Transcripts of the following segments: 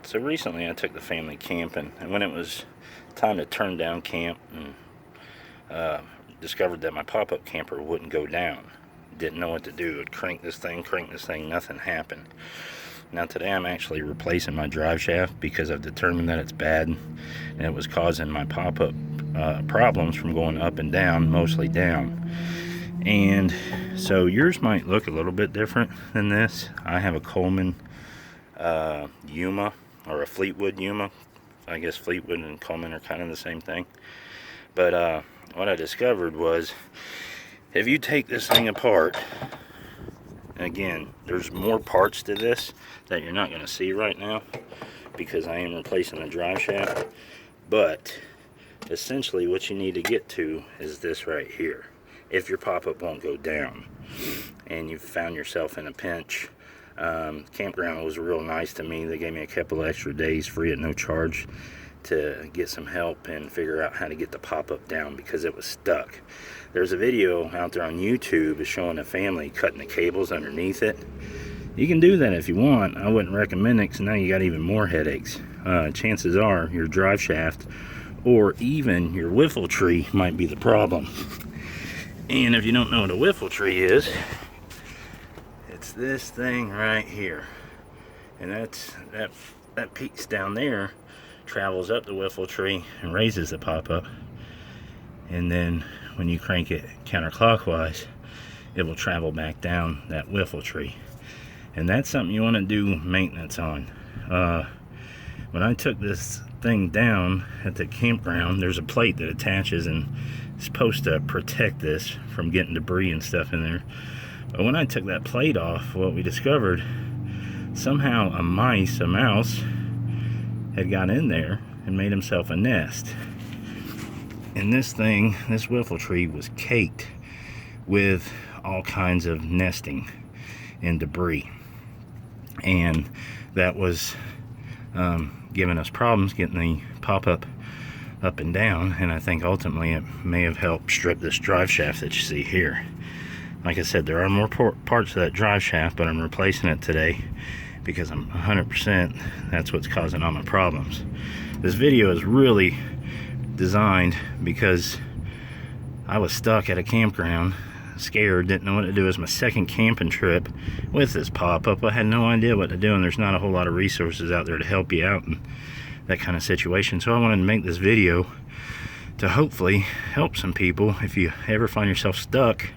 So recently I took the family camping, and when it was time to turn down camp, and discovered that my pop-up camper wouldn't go down. Didn't know what to do. I'd crank this thing, nothing happened. Now today I'm actually replacing my drive shaft because I've determined that it's bad, and it was causing my pop-up problems from going up and down, mostly down. And so yours might look a little bit different than this. I have a Coleman Yuma, or a Fleetwood Yuma. I guess Fleetwood and Coleman are kind of the same thing. But what I discovered was, if you take this thing apart, again, there's more parts to this that you're not going to see right now because I am replacing the drive shaft. But essentially what you need to get to is this right here. If your pop-up won't go down and you've found yourself in a pinch, campground was real nice to me. They gave me a couple of extra days free at no charge to get some help and figure out how to get the pop-up down because it was stuck. There's a video out there on YouTube showing a family cutting the cables underneath it. You can do that if you want. I wouldn't recommend it because now you got even more headaches. Chances are your drive shaft or even your wiffle tree might be the problem. And if you don't know what a wiffle tree is, it's this thing right here. And that piece down there travels up the wiffle tree and raises the pop-up, and then when you crank it counterclockwise, it will travel back down that wiffle tree. And that's something you want to do maintenance on. When I took this thing down at the campground, there's a plate that attaches and it's supposed to protect this from getting debris and stuff in there. But when I took that plate off, what we discovered, somehow a mouse had got in there and made himself a nest. And this wiffle tree was caked with all kinds of nesting and debris. And that was giving us problems getting the pop-up up and down, and I think ultimately it may have helped strip this drive shaft that you see here. Like I said, there are more parts of that drive shaft, but I'm replacing it today because I'm 100% that's what's causing all my problems. This video is really designed because I was stuck at a campground, scared, didn't know what to do. It was my second camping trip with this pop-up. I had no idea what to do, and there's not a whole lot of resources out there to help you out in that kind of situation. So I wanted to make this video to hopefully help some people. If you ever find yourself stuck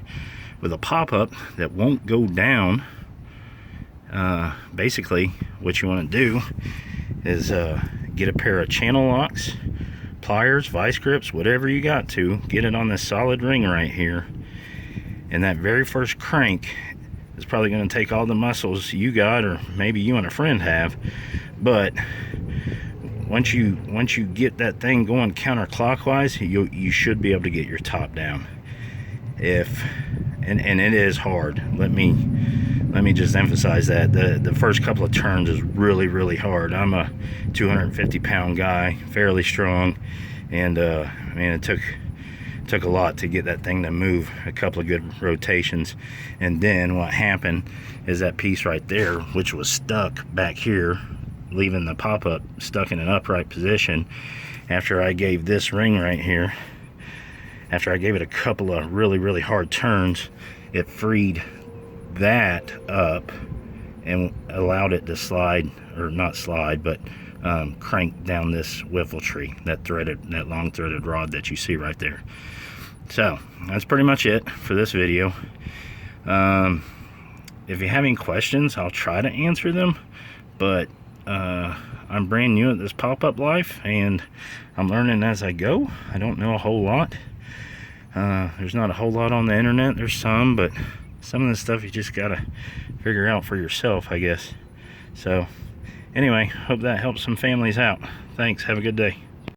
with a pop-up that won't go down, basically what you want to do is get a pair of channel locks, pliers, vice grips, whatever you got to get it on this solid ring right here. And that very first crank is probably going to take all the muscles you got, or maybe you and a friend have. But once you get that thing going counterclockwise, you should be able to get your top down. And it is hard. Let me just emphasize that the first couple of turns is really hard. I'm a 250-pound guy, fairly strong, and man, it took a lot to get that thing to move, a couple of good rotations. And then what happened is that piece right there, which was stuck back here, leaving the pop-up stuck in an upright position, after I gave this ring right here, after I gave it a couple of really hard turns, it freed that up and allowed it to slide, or not slide, but crank down this wiffle tree, that long threaded rod that you see right there. So that's pretty much it for this video. If you have any questions, I'll try to answer them, but I'm brand new at this pop-up life and I'm learning as I go. I don't know a whole lot. There's not a whole lot on the internet. There's some, but some of the stuff you just gotta figure out for yourself, I guess. So anyway, hope that helps some families out. Thanks, have a good day.